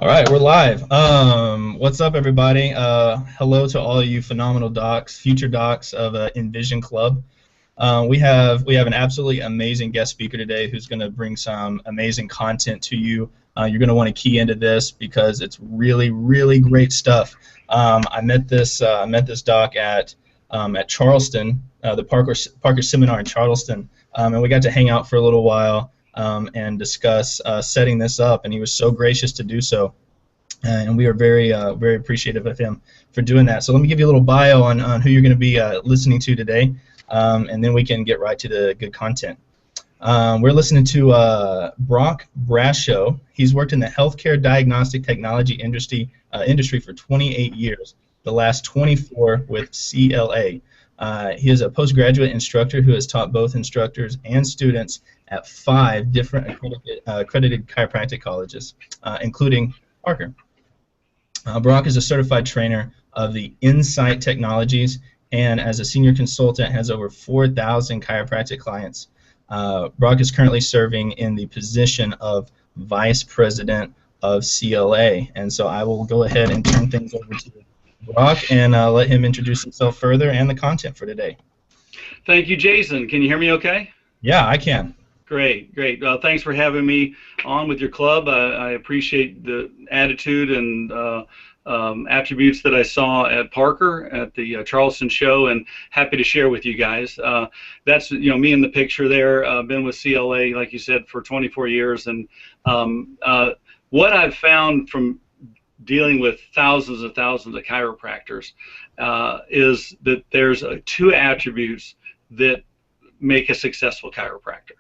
All right, we're live. What's up, everybody? Hello to all you phenomenal docs, future docs of Envision Club. We have an absolutely amazing guest speaker today who's going to bring some amazing content to you. You're going to want to key into this because it's really, really great stuff. I met this doc at Charleston, the Parker Seminar in Charleston, and we got to hang out for a little while and discuss setting this up, and he was so gracious to do so. And we are very appreciative of him for doing that. So let me give you a little bio on who you're going to be listening to today, and then we can get right to the good content. We're listening to Brascho. He's worked in the healthcare diagnostic technology industry for 28 years, the last 24 with CLA. He is a postgraduate instructor who has taught both instructors and students at 5 different accredited chiropractic colleges, including Parker. Brock is a certified trainer of the Insight Technologies, and as a senior consultant has over 4,000 chiropractic clients. Brock is currently serving in the position of Vice President of CLA, and so I will go ahead and turn things over to Brock and let him introduce himself further and the content for today. Thank you, Jason. Can you hear me okay? Yeah, I can. Great. Thanks for having me on with your club. I appreciate the attitude and attributes that I saw at Parker at the Charleston show, and happy to share with you guys. That's me in the picture there. Been with CLA, like you said, for 24 years, and what I've found from dealing with thousands and thousands of chiropractors is that there's 2 attributes that make a successful chiropractor.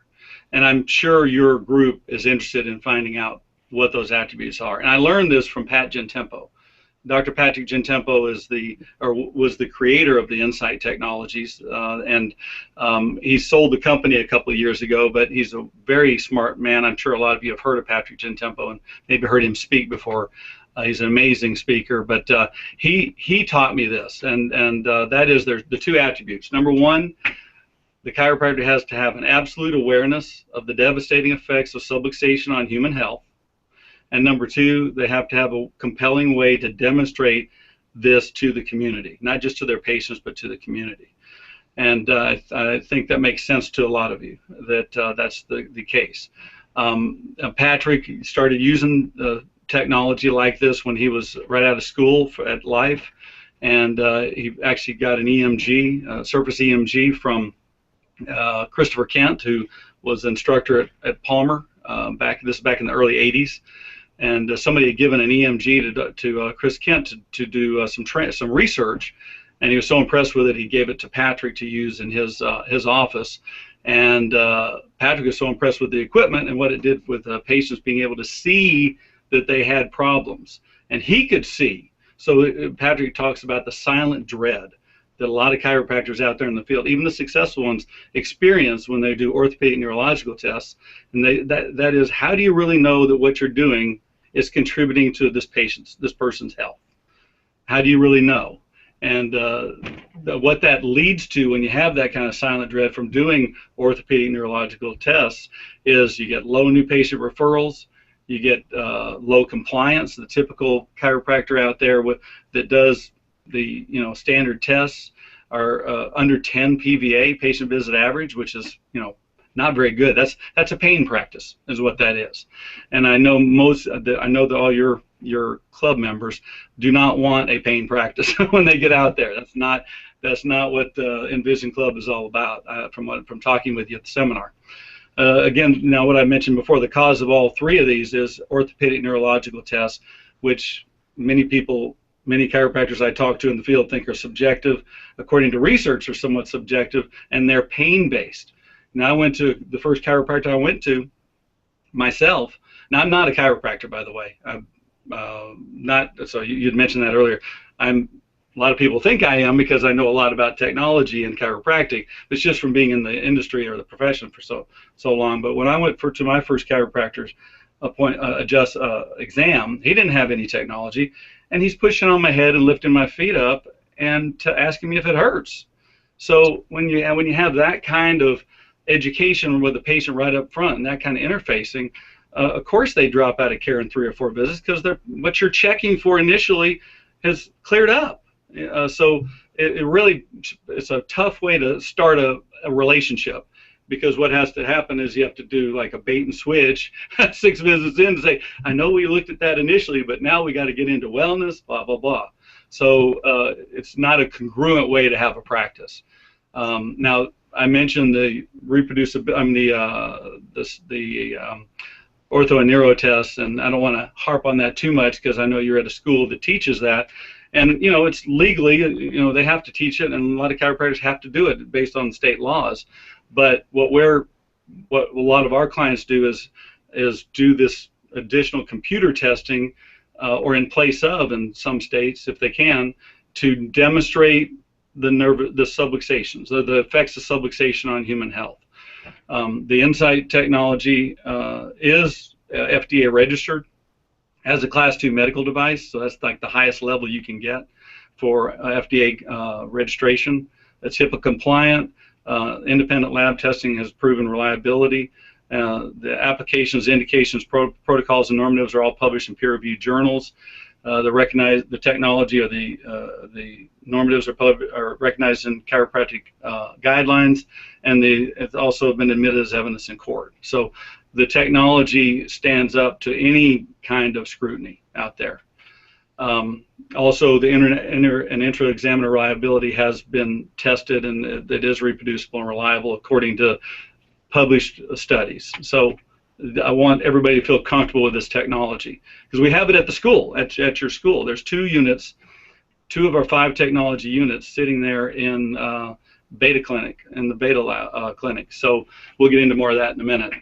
And I'm sure your group is interested in finding out what those attributes are. And I learned this from Pat Gentempo. Dr. Patrick Gentempo was the creator of the Insight Technologies, and he sold the company a couple of years ago, but he's a very smart man. I'm sure a lot of you have heard of Patrick Gentempo and maybe heard him speak before. He's an amazing speaker, but he taught me this, and that is the 2 attributes. Number 1, the chiropractor has to have an absolute awareness of the devastating effects of subluxation on human health. And number 2, they have to have a compelling way to demonstrate this to the community, not just to their patients, but to the community. And I think that makes sense to a lot of you, that that's the case. Patrick started using technology like this when he was right out of school at Life, and he actually got an EMG, surface EMG from Christopher Kent, who was the instructor at Palmer back in the early 80s, and somebody had given an EMG to Chris Kent to do some research, and he was so impressed with it he gave it to Patrick to use in his office. And Patrick was so impressed with the equipment and what it did with patients being able to see that they had problems, and he could see. So Patrick talks about the silent dread that a lot of chiropractors out there in the field, even the successful ones, experience when they do orthopedic neurological tests. And that is, how do you really know that what you're doing is contributing to this person's health? How do you really know? And what that leads to when you have that kind of silent dread from doing orthopedic neurological tests is you get low new patient referrals, you get low compliance. The typical chiropractor out there that does the standard tests are under 10 PVA, patient visit average, which is not very good. That's a pain practice, is what that is. And I know that all your club members do not want a pain practice when they get out there. That's not what the Envision Club is all about. From talking with you at the seminar. Again, now what I mentioned before, the cause of all 3 of these is orthopedic neurological tests, which many chiropractors I talk to in the field think are subjective. According to research, are somewhat subjective, and they're pain-based. Now, I went to the first chiropractor I went to myself. Now, I'm not a chiropractor, by the way. I'm not. So you'd mentioned that earlier. A lot of people think I am because I know a lot about technology and chiropractic. It's just from being in the industry or the profession for so long. But when I went to my first chiropractor's exam, he didn't have any technology, and he's pushing on my head and lifting my feet up and asking me if it hurts. So when you have that kind of education with the patient right up front and that kind of interfacing, of course they drop out of care in 3 or 4 visits because what you're checking for initially has cleared up. So it really, it's a tough way to start a relationship, because what has to happen is you have to do like a bait and switch 6 visits in to say, I know we looked at that initially, but now we got to get into wellness, blah, blah, blah. So it's not a congruent way to have a practice. Now, I mentioned the reproducibility, the ortho and neuro tests, and I don't want to harp on that too much because I know you're at a school that teaches that. And, you know, it's legally, you know, they have to teach it, and a lot of chiropractors have to do it based on state laws. But what a lot of our clients do is do this additional computer testing, or in place of, in some states, if they can, to demonstrate the subluxations, the effects of subluxation on human health. The Insight technology is FDA registered as a Class 2 medical device, so that's like the highest level you can get for FDA registration. It's HIPAA compliant. Independent lab testing has proven reliability. The applications, indications, protocols, and normatives are all published in peer-reviewed journals. The technology or the normatives are recognized in chiropractic guidelines, and it's also been admitted as evidence in court. So the technology stands up to any kind of scrutiny out there. Also, the inter and intra-examiner reliability has been tested, and it is reproducible and reliable according to published studies. So I want everybody to feel comfortable with this technology, because we have it at the school, at your school. There's 2 units, 2 of our 5 technology units sitting there in Beta Clinic, in the Beta lab, Clinic. So we'll get into more of that in a minute.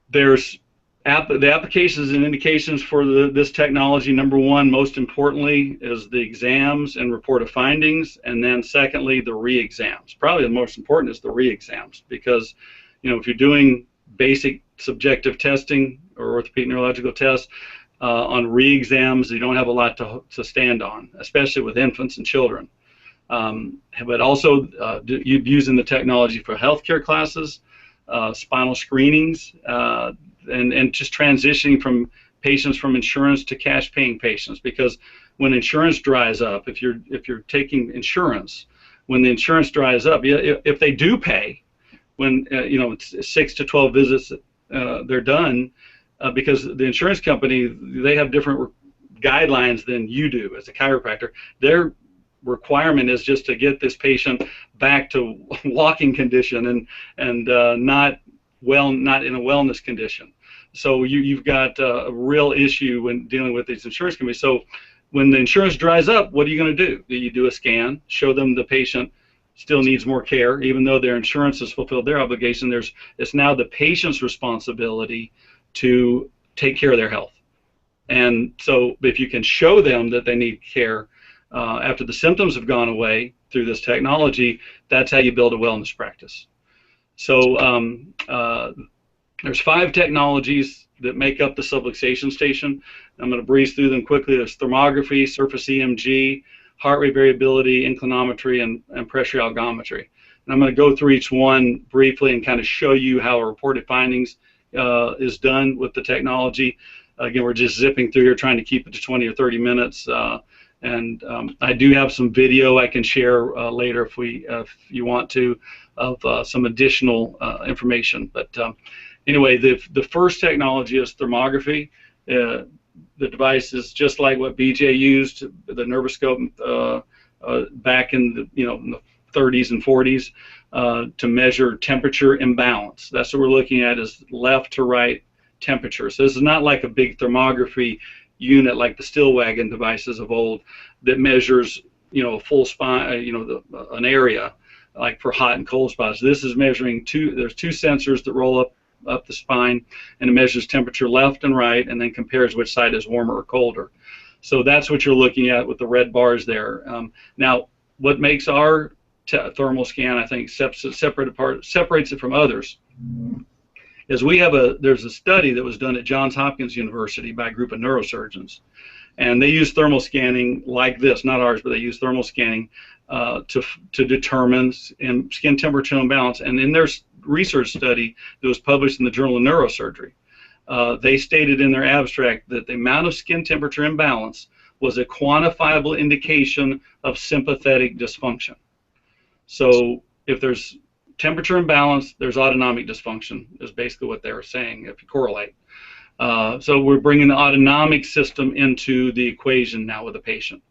There's the applications and indications for this technology. Number 1, most importantly, is the exams and report of findings, and then secondly, the re-exams. Probably the most important is the re-exams, because, you know, if you're doing basic subjective testing or orthopedic neurological tests, on re-exams, you don't have a lot to stand on, especially with infants and children. But also using the technology for healthcare classes, spinal screenings, and just transitioning from patients from insurance to cash paying patients, because when insurance dries up, if you're taking insurance, when the insurance dries up, if they do pay, when you know, it's 6 to 12 visits, they're done, because the insurance company, they have different guidelines than you do as a chiropractor. Their requirement is just to get this patient back to walking condition and not in a wellness condition. So you've got a real issue when dealing with these insurance companies. So when the insurance dries up, what are you going to do? You do a scan, show them the patient still needs more care, even though their insurance has fulfilled their obligation. It's now the patient's responsibility to take care of their health. And so if you can show them that they need care after the symptoms have gone away through this technology, that's how you build a wellness practice. So there's 5 technologies that make up the subluxation station. I'm going to breeze through them quickly. There's thermography, surface EMG, heart rate variability, inclinometry, and pressure algometry. And I'm going to go through each one briefly and kind of show you how a reported findings is done with the technology. Again, we're just zipping through here, trying to keep it to 20 or 30 minutes. And I do have some video I can share later if you want to, of some additional information. But anyway, the first technology is thermography. The device is just like what BJ used, the nervoscope, back in the 30s and 40s, to measure temperature imbalance. That's what we're looking at, is left to right temperature. So this is not like a big thermography unit like the Stillwagon devices of old that measures, a full spine, an area like for hot and cold spots. This is measuring there's 2 sensors that roll up the spine, and it measures temperature left and right, and then compares which side is warmer or colder. So that's what you're looking at with the red bars there. Now, what makes our thermal scan, I think, separates it from others, is there's a study that was done at Johns Hopkins University by a group of neurosurgeons, and they use thermal scanning like this, not ours, but they use thermal scanning to determine skin temperature imbalance. And in their research study that was published in the Journal of Neurosurgery, they stated in their abstract that the amount of skin temperature imbalance was a quantifiable indication of sympathetic dysfunction. So if there's temperature imbalance, there's autonomic dysfunction, is basically what they were saying, if you correlate. So we're bringing the autonomic system into the equation now with the patient.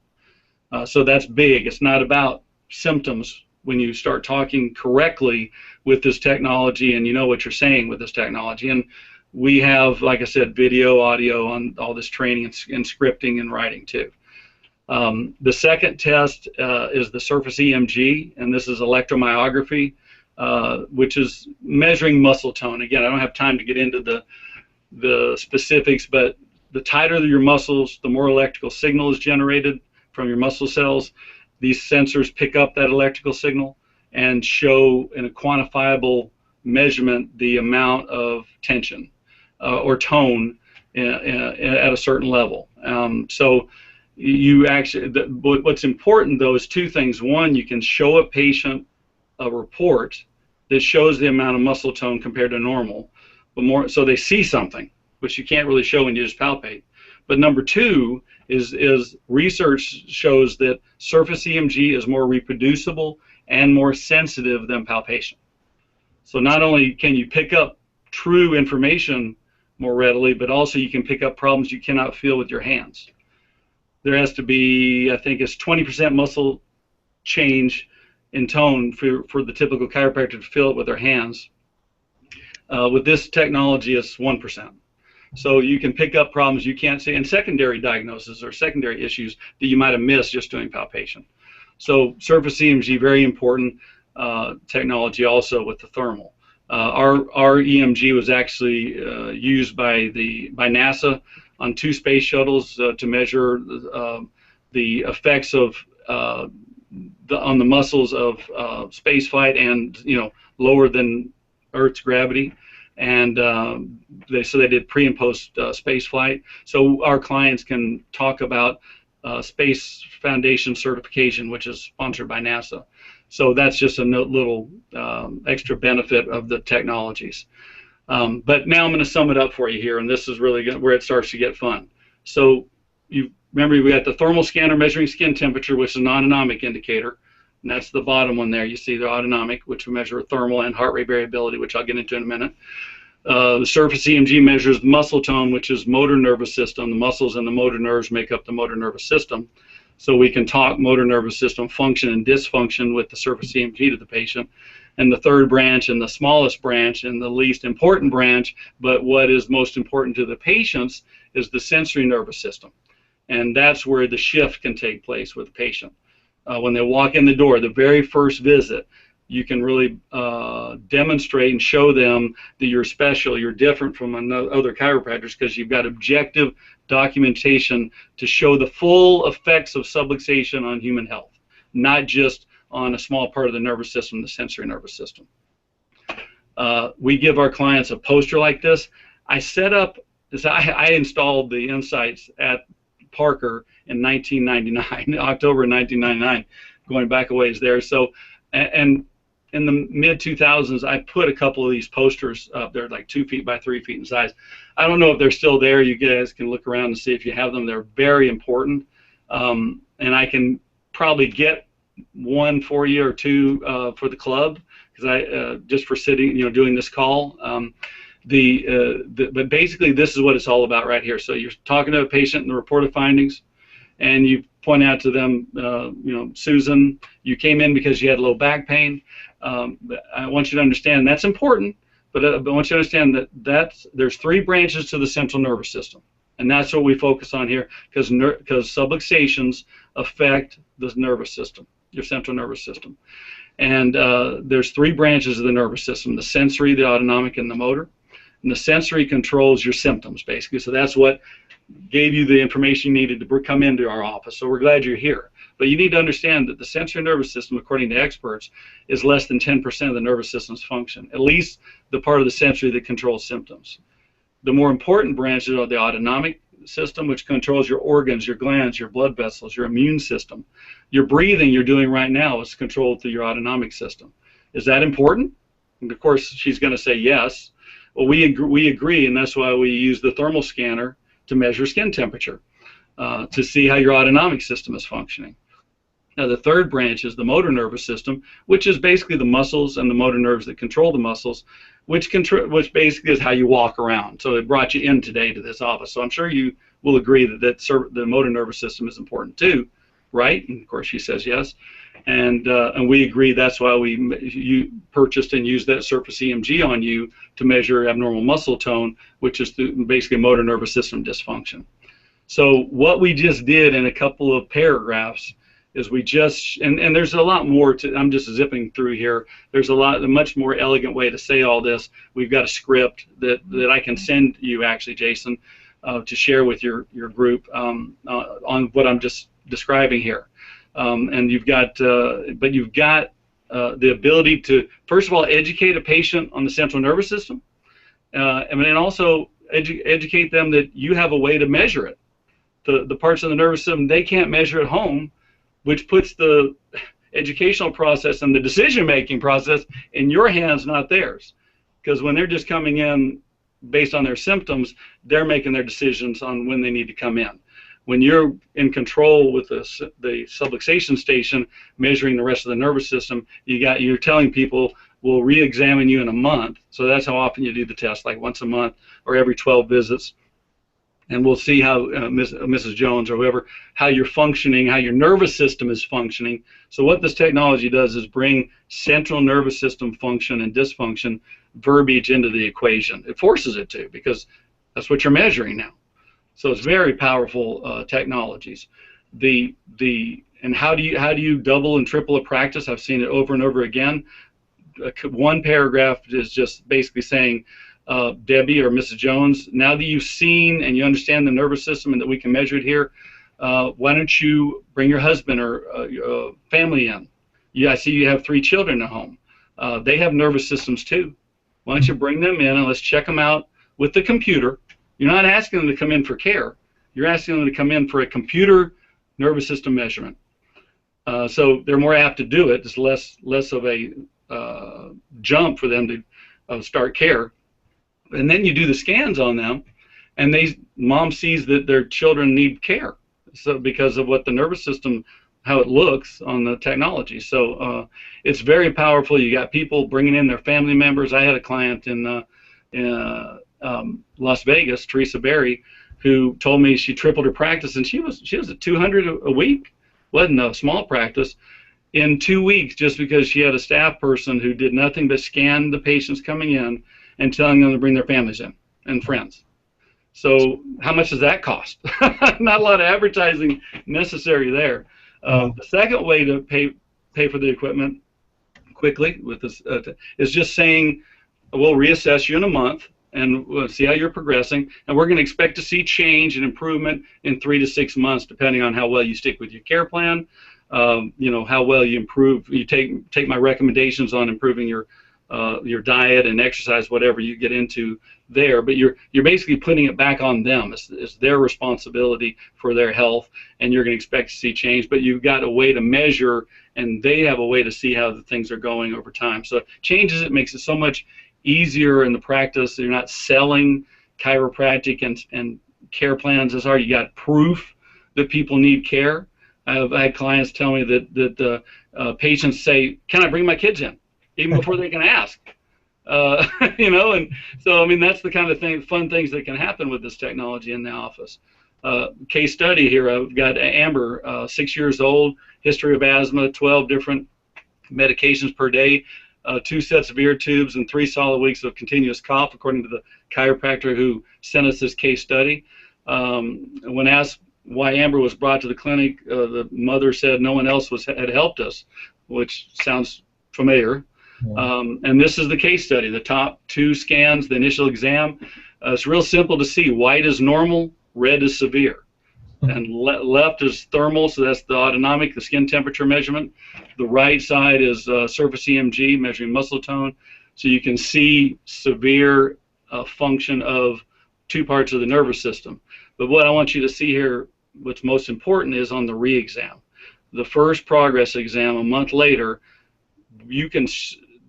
So that's big. It's not about symptoms when you start talking correctly with this technology and you know what you're saying with this technology. And we have, like I said, video, audio on all this training and scripting and writing too. The second test is the surface EMG, and this is electromyography, which is measuring muscle tone. Again, I don't have time to get into the specifics, but the tighter your muscles, the more electrical signal is generated from your muscle cells. These sensors pick up that electrical signal and show in a quantifiable measurement the amount of tension or tone at a certain level. So you actually, what's important though is two things. One, you can show a patient a report that shows the amount of muscle tone compared to normal, but more so they see something, which you can't really show when you just palpate. But number two is research shows that surface EMG is more reproducible and more sensitive than palpation. So not only can you pick up true information more readily, but also you can pick up problems you cannot feel with your hands. There has to be, I think it's 20% muscle change in tone for the typical chiropractor to feel it with their hands. With this technology, it's 1%. So you can pick up problems you can't see, and secondary diagnoses or secondary issues that you might have missed just doing palpation. So surface EMG, very important technology also with the thermal. Our EMG was actually used by NASA on 2 space shuttles to measure the effects of on the muscles of space flight and lower than Earth's gravity. And so they did pre and post space flight. So our clients can talk about Space Foundation certification, which is sponsored by NASA. So that's just a little extra benefit of the technologies. But now I'm going to sum it up for you here, and this is really where it starts to get fun. So you remember we got the thermal scanner measuring skin temperature, which is an autonomic indicator. And that's the bottom one there. You see the autonomic, which will measure thermal and heart rate variability, which I'll get into in a minute. The surface EMG measures muscle tone, which is motor nervous system. The muscles and the motor nerves make up the motor nervous system. So we can talk motor nervous system function and dysfunction with the surface EMG to the patient. And the third branch and the smallest branch and the least important branch, but what is most important to the patients, is the sensory nervous system. And that's where the shift can take place with the patient. When they walk in the door, the very first visit, you can really demonstrate and show them that you're special, you're different from other chiropractors because you've got objective documentation to show the full effects of subluxation on human health, not just on a small part of the nervous system, the sensory nervous system. We give our clients a poster like this. I installed the Insights at Parker in 1999, October 1999, going back a ways there. So, and in the mid-2000s, I put a couple of these posters up there, like 2 feet by 3 feet in size. I don't know if they're still there. You guys can look around and see if you have them. They're very important, and I can probably get one for you or two for the club, because I just for sitting, doing this call. But basically, this is what it's all about right here. So you're talking to a patient in the reported findings, and you point out to them, Susan, you came in because you had low back pain. I want you to understand that's important, but I want you to understand that there's 3 branches to the central nervous system, and that's what we focus on here, because subluxations affect the nervous system, your central nervous system. And there's 3 branches of the nervous system: the sensory, the autonomic, and the motor. And the sensory controls your symptoms, basically. So that's what gave you the information you needed to come into our office. So we're glad you're here. But you need to understand that the sensory nervous system, according to experts, is less than 10% of the nervous system's function, at least the part of the sensory that controls symptoms. The more important branches are the autonomic system, which controls your organs, your glands, your blood vessels, your immune system. Your breathing you're doing right now is controlled through your autonomic system. Is that important? And of course, she's going to say yes. Well, we agree, and that's why we use the thermal scanner to measure skin temperature, to see how your autonomic system is functioning. Now, the third branch is the motor nervous system, which is basically the muscles and the motor nerves that control the muscles, which basically is how you walk around. So it brought you in today to this office. So I'm sure you will agree that the motor nervous system is important too, right? And of course, she says yes. And we agree that's why you purchased and used that surface EMG on you to measure abnormal muscle tone, which is basically motor nervous system dysfunction. So what we just did in a couple of paragraphs is we just, and there's a lot more to, I'm just zipping through here. There's a much more elegant way to say all this. We've got a script that I can send you actually, Jason, to share with your group on what I'm just describing here. And you've got, but you've got the ability to, first of all, educate a patient on the central nervous system, and then also educate them that you have a way to measure it. The parts of the nervous system they can't measure at home, which puts the educational process and the decision-making process in your hands, not theirs. Because when they're just coming in based on their symptoms, they're making their decisions on when they need to come in. When you're in control with the subluxation station, measuring the rest of the nervous system, you're telling people, we'll re-examine you in a month. So that's how often you do the test, like once a month or every 12 visits. And we'll see how Mrs. Jones or whoever, how you're functioning, how your nervous system is functioning. So what this technology does is bring central nervous system function and dysfunction verbiage into the equation. It forces it to, because that's what you're measuring now. So it's very powerful technologies. And how do you double and triple a practice? I've seen it over and over again. One paragraph is just basically saying, Debbie or Mrs. Jones, now that you've seen and you understand the nervous system and that we can measure it here, why don't you bring your husband or family in? I see you have 3 children at home. They have nervous systems too. Why don't you bring them in and let's check them out with the computer. You're not asking them to come in for care. You're asking them to come in for a computer nervous system measurement. So they're more apt to do it. It's less of a jump for them to start care. And then you do the scans on them, and mom sees that their children need care. So because of what the nervous system, how it looks on the technology. So it's very powerful. You got people bringing in their family members. I had a client in Las Vegas, Teresa Berry, who told me she tripled her practice, and she was at 200 a week. Wasn't a small practice. In 2 weeks, just because she had a staff person who did nothing but scan the patients coming in and telling them to bring their families in and friends. So how much does that cost? Not a lot of advertising necessary there. The second way to pay for the equipment quickly with this is just saying, we'll reassess you in a month and we'll see how you're progressing, and we're going to expect to see change and improvement in 3 to 6 months, depending on how well you stick with your care plan, how well you improve. You take my recommendations on improving your diet and exercise, whatever you get into there, but you're basically putting it back on them. It's their responsibility for their health, and you're going to expect to see change, but you've got a way to measure, and they have a way to see how the things are going over time. So it changes it, makes it so much easier in the practice. You're not selling chiropractic and care plans as hard. You got proof that people need care. I've had clients tell me that patients say, "Can I bring my kids in?" even before they can ask. And so, I mean, that's the kind of fun things that can happen with this technology in the office. Case study here, I've got Amber, 6 years old, history of asthma, 12 different medications per day, 2 sets of ear tubes, and 3 solid weeks of continuous cough, according to the chiropractor who sent us this case study. When asked why Amber was brought to the clinic, the mother said no one else had helped us, which sounds familiar. And this is the case study, the top 2 scans, the initial exam. It's real simple to see. White is normal, red is severe. And left is thermal, so that's the autonomic, the skin temperature measurement. The right side is surface EMG, measuring muscle tone. So you can see severe function of 2 parts of the nervous system. But what I want you to see here, what's most important, is on the re-exam. The first progress exam a month later,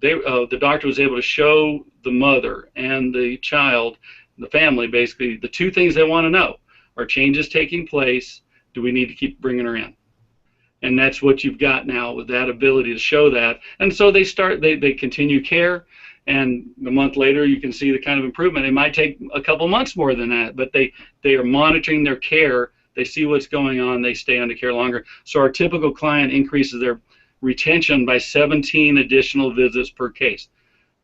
the doctor was able to show the mother and the child, the family, basically, the two things they want to know: are changes taking place? Do we need to keep bringing her in? And that's what you've got now with that ability to show that. And so they continue care, and a month later you can see the kind of improvement. It might take a couple months more than that, but they are monitoring their care. They see what's going on. They stay under care longer. So our typical client increases their retention by 17 additional visits per case.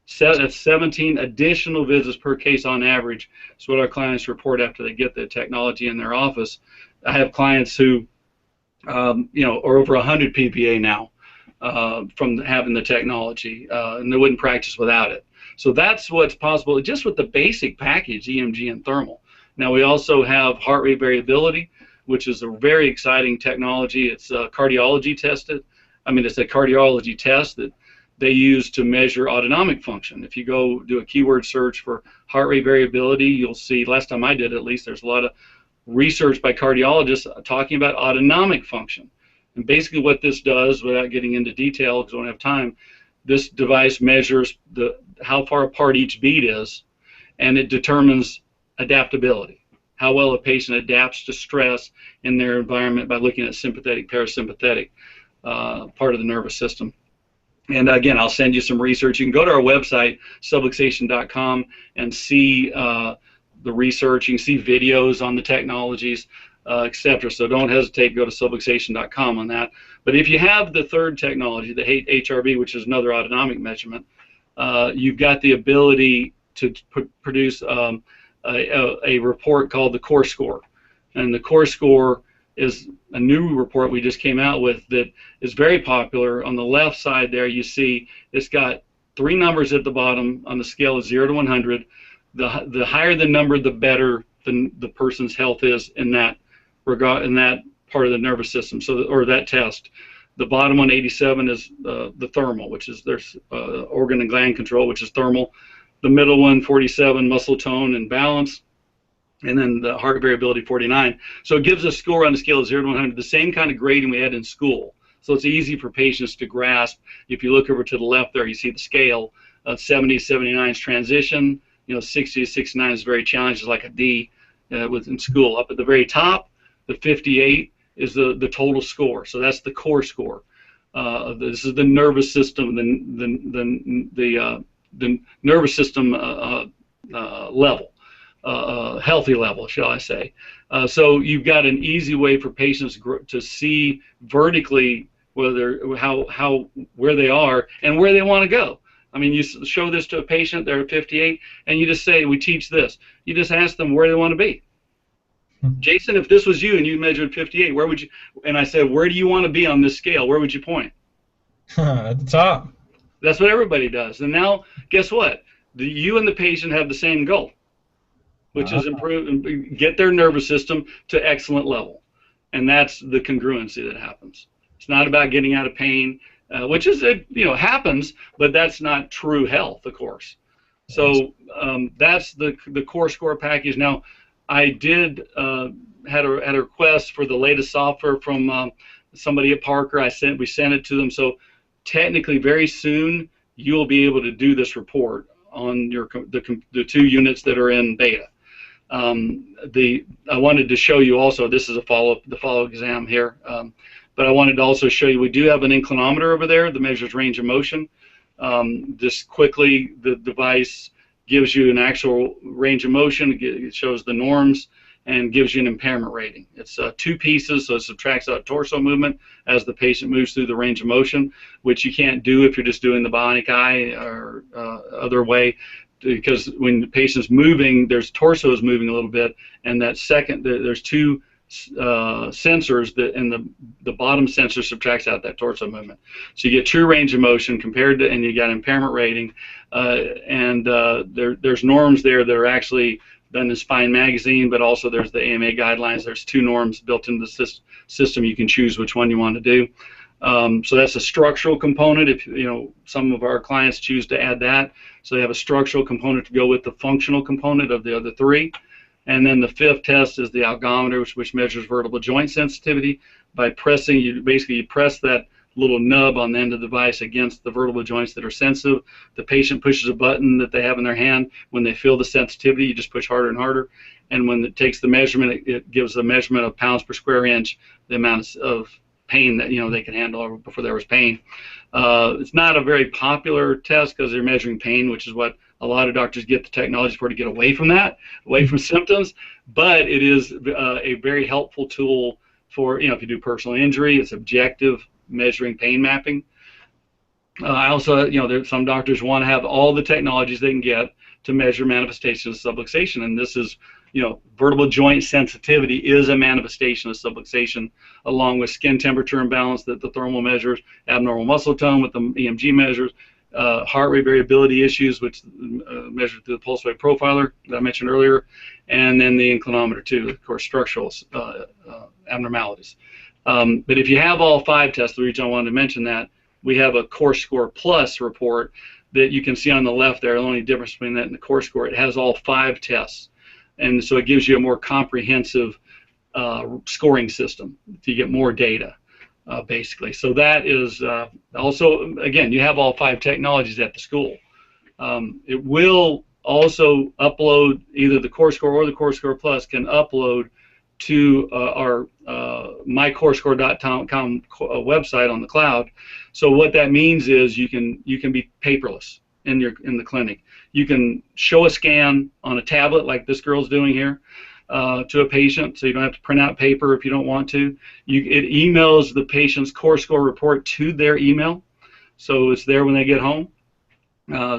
17 additional visits per case on average is what our clients report after they get the technology in their office. I have clients who are over 100 PPA now from having the technology, and they wouldn't practice without it. So that's what's possible just with the basic package, EMG and thermal. Now we also have heart rate variability, which is a very exciting technology. It's cardiology tested. I mean, it's a cardiology test that they use to measure autonomic function. If you go do a keyword search for heart rate variability, you'll see, last time I did at least, there's a lot of research by cardiologists talking about autonomic function. And basically what this does, without getting into detail because I don't have time, this device measures how far apart each beat is, and it determines adaptability, how well a patient adapts to stress in their environment by looking at sympathetic, parasympathetic part of the nervous system. And again, I'll send you some research. You can go to our website, subluxation.com, and see the research. You can see videos on the technologies, etc. So don't hesitate to go to subluxation.com on that. But if you have the third technology, the HRV, which is another autonomic measurement, you've got the ability to produce a report called the Core Score. And the Core Score is a new report we just came out with that is very popular. On the left side there, you see it's got 3 numbers at the bottom on the scale of 0 to 100. The higher the number, the better the person's health is in that regard, in that part of the nervous system. So, or that test. The bottom one, 87, is the thermal, which is there's organ and gland control, which is thermal. The middle one, 47, muscle tone and balance. And then the heart variability, 49. So it gives a score on the scale of 0 to 100, the same kind of grading we had in school. So it's easy for patients to grasp. If you look over to the left there, you see the scale. 70 to 79 is transition. 60 to 69 is very challenging, like a D within school. Up at the very top, the 58 is the total score. So that's the core score. This is the nervous system, the nervous system level. Healthy level, shall I say. So you've got an easy way for patients to see vertically where they are and where they want to go. I mean, you show this to a patient, they're 58, and you just say, we teach this. You just ask them where they want to be. Jason, if this was you and you measured 58, where would you, and I said, where do you want to be on this scale? Where would you point? At the top. That's what everybody does. And now, guess what? You and the patient have the same goal, which is improve and get their nervous system to excellent level. And that's the congruency that happens. It's not about getting out of pain, which is, happens, but that's not true health, of course. So that's the Core Score package. Now, I did had a request for the latest software from somebody at Parker. We sent it to them. So technically, very soon, you'll be able to do this report on the 2 units that are in beta. I wanted to show you also, this is the follow exam here, but I wanted to also show you we do have an inclinometer over there that measures range of motion. Just quickly, the device gives you an actual range of motion. It shows the norms and gives you an impairment rating. It's 2 pieces, so it subtracts out torso movement as the patient moves through the range of motion, which you can't do if you're just doing the bionic eye or other way, because when the patient's moving, torso is moving a little bit, and that there's 2 sensors that, and the bottom sensor subtracts out that torso movement. So you get true range of motion compared to, and you got impairment rating, and there's norms there that are actually done in Spine Magazine, but also there's the AMA guidelines. There's 2 norms built into the system. You can choose which one you want to do. So that's a structural component. If some of our clients choose to add that, so they have a structural component to go with the functional component of the other 3. And then the 5th test is the algometer, which measures vertebral joint sensitivity by pressing. You press that little nub on the end of the device against the vertebral joints that are sensitive. The patient pushes a button that they have in their hand. When they feel the sensitivity, you just push harder and harder. And when it takes the measurement, it gives the measurement of pounds per square inch, the amount of pain that they can handle before there was pain. It's not a very popular test because they're measuring pain, which is what a lot of doctors get the technology for, to get away from that, away from symptoms. But it is a very helpful tool for, if you do personal injury. It's objective measuring pain mapping. I also, some doctors want to have all the technologies they can get to measure manifestations of subluxation, and this is, vertebral joint sensitivity is a manifestation of subluxation, along with skin temperature imbalance that the thermal measures, abnormal muscle tone with the EMG measures, heart rate variability issues, which measured through the pulse wave profiler that I mentioned earlier, and then the inclinometer too, of course, structural abnormalities. But if you have all 5 tests, the reason I wanted to mention that, we have a Core Score Plus report that you can see on the left there. The only difference between that and the Core Score, it has all 5 tests. And so it gives you a more comprehensive scoring system to get more data, basically. So that is also, again, you have all 5 technologies at the school. It will also upload, either the Core Score or the Core Score Plus can upload to our mycorescore.com website on the cloud. So what that means is you can be paperless in the clinic. You can show a scan on a tablet like this girl's doing here to a patient, so you don't have to print out paper if you don't want to. It emails the patient's Core Score report to their email, so it's there when they get home.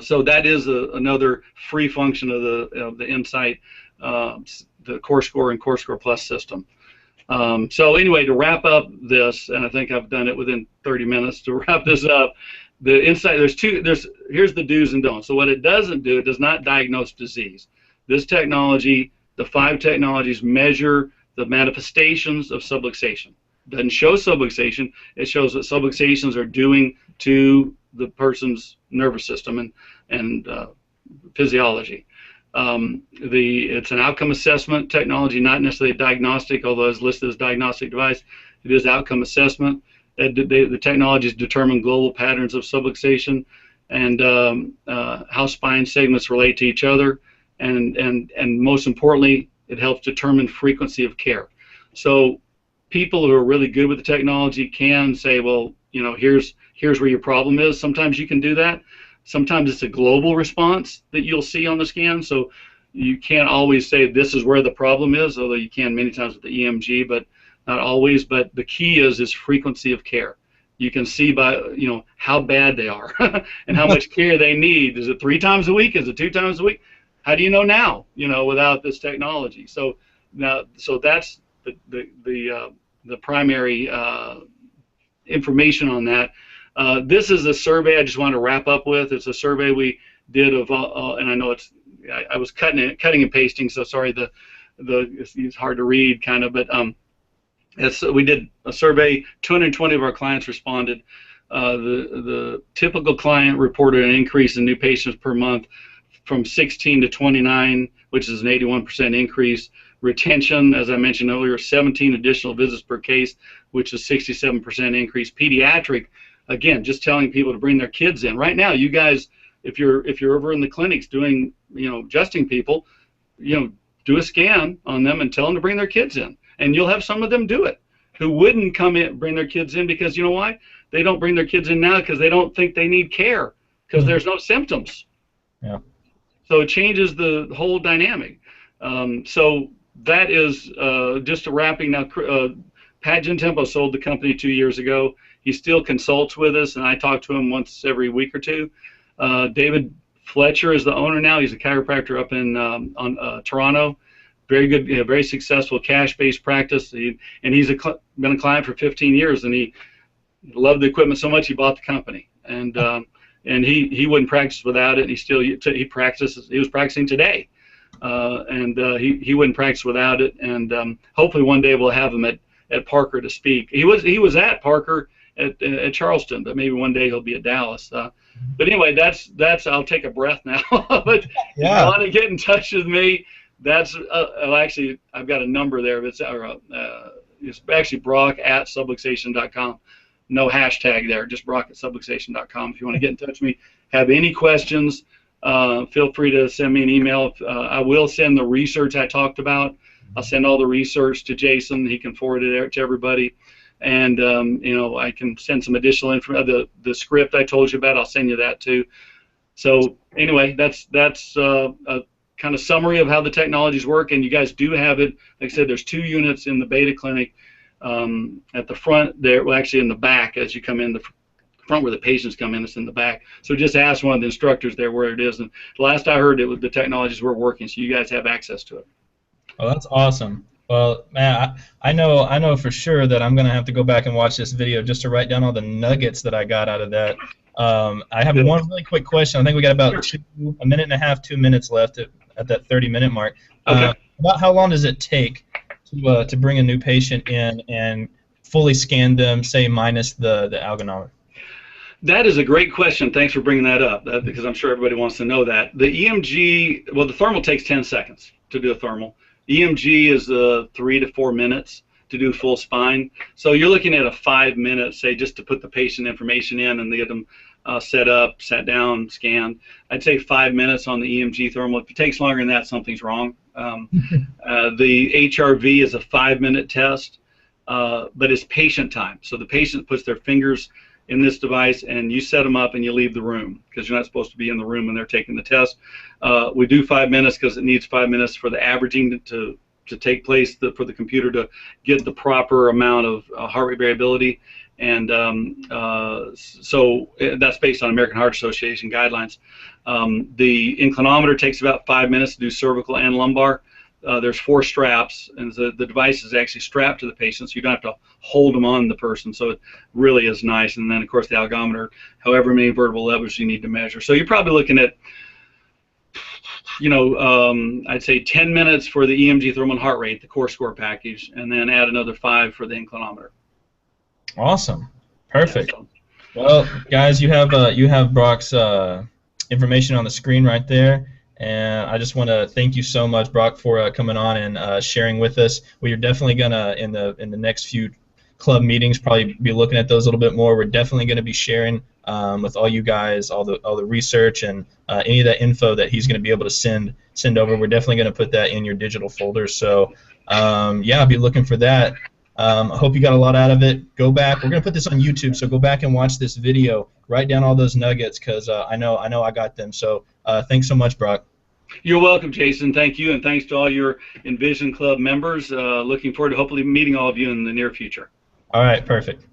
So that is another free function of the Insight, the Core Score and Core Score Plus system. So anyway, to wrap up this, and I think I've done it within 30 minutes, to wrap this up, the Insight, here's the do's and don'ts. So what it doesn't do, it does not diagnose disease. This technology, the 5 technologies, measure the manifestations of subluxation. It doesn't show subluxation, it shows what subluxations are doing to the person's nervous system and physiology. It's an outcome assessment technology, not necessarily a diagnostic, although it's listed as diagnostic device. It is outcome assessment. The technologies determine global patterns of subluxation and how spine segments relate to each other, and most importantly, it helps determine frequency of care. So people who are really good with the technology can say, well, here's where your problem is. Sometimes you can do that. Sometimes it's a global response that you'll see on the scan, so you can't always say this is where the problem is, although you can many times with the EMG, but not always. But the key is frequency of care. You can see by how bad they are and how much care they need. Is it 3 times a week? Is it 2 times a week? How do you know now? Without this technology. So that's the primary information on that. This is a survey I just want to wrap up with. It's a survey we did of, and I know I was cutting and pasting, so sorry, it's hard to read kind of, but we did a survey. 220 of our clients responded. The typical client reported an increase in new patients per month from 16 to 29, which is an 81% increase. Retention, as I mentioned earlier, 17 additional visits per case, which is 67% increase. Pediatric, again, just telling people to bring their kids in. Right now, you guys, if you're over in the clinics doing, adjusting people, do a scan on them and tell them to bring their kids in. And you'll have some of them do it who wouldn't come in, bring their kids in, because you know why? They don't bring their kids in now because they don't think they need care because there's no symptoms. Yeah. So it changes the whole dynamic. So that is just a wrapping now. Pat Gentempo sold the company 2 years ago. He still consults with us, and I talk to him once every week or two. David Fletcher is the owner now. He's a chiropractor up in Toronto. Very good, very successful cash-based practice. And he's been a client for 15 years, and he loved the equipment so much he bought the company. And he wouldn't practice without it. And he practices. He was practicing today, and he wouldn't practice without it. And hopefully one day we'll have him at Parker to speak. He was at Parker at Charleston, but maybe one day he'll be at Dallas. But anyway, that's. I'll take a breath now. But yeah. If you want to get in touch with me, that's actually I've got a number there. It's actually Brock at subluxation.com. no hashtag there, just brock@subluxation.com. If you want to get in touch with me, have any questions, feel free to send me an email. I will send the research I talked about. I'll send all the research to Jason. He can forward it to everybody. And, you know, I can send some additional information. The script I told you about, I'll send you that too. So anyway, that's a kind of summary of how the technologies work. And you guys do have it. Like I said, there's 2 units in the beta clinic at the front there. Well, actually in the back as you come in, the front where the patients come in, it's in the back. So just ask one of the instructors there where it is. And last I heard, the technologies were working, so you guys have access to it. Oh, that's awesome. Well, man, I know for sure that I'm going to have to go back and watch this video just to write down all the nuggets that I got out of that. I have one really quick question. I think we got about a minute and a half, 2 minutes left at that 30-minute mark. Okay. About how long does it take to bring a new patient in and fully scan them, say minus the algonometer? That is a great question. Thanks for bringing that up, because I'm sure everybody wants to know that. The EMG, well, the thermal takes 10 seconds to do a thermal. EMG is 3 to 4 minutes to do full spine. So you're looking at a 5 minute, say, just to put the patient information in and get them set up, sat down, scanned. I'd say 5 minutes on the EMG thermal. If it takes longer than that, something's wrong. The HRV is a 5-minute test, but it's patient time. So the patient puts their fingers in this device and you set them up and you leave the room because you're not supposed to be in the room when they're taking the test. We do 5 minutes because it needs 5 minutes for the averaging to take place, for the computer to get the proper amount of heart rate variability. And so that's based on American Heart Association guidelines. The inclinometer takes about 5 minutes to do cervical and lumbar. There's 4 straps, and the device is actually strapped to the patient, so you don't have to hold them on the person, so it really is nice. And then, of course, the algometer, however many vertebral levels you need to measure. So you're probably looking at, you know, I'd say 10 minutes for the EMG thermal and heart rate, the core score package, and then add another 5 for the inclinometer. Awesome. Perfect. Yeah, so. Well, guys, you have Brock's information on the screen right there. And I just want to thank you so much, Brock, for coming on and sharing with us. We are definitely gonna in the next few club meetings probably be looking at those a little bit more. We're definitely going to be sharing with all you guys all the research and any of that info that he's going to be able to send over. We're definitely going to put that in your digital folder. So yeah, I'll be looking for that. I hope you got a lot out of it. Go back. We're going to put this on YouTube, so go back and watch this video. Write down all those nuggets because I know I got them. So thanks so much, Brock. You're welcome, Jason. Thank you, and thanks to all your Envision Club members. Looking forward to hopefully meeting all of you in the near future. All right, perfect.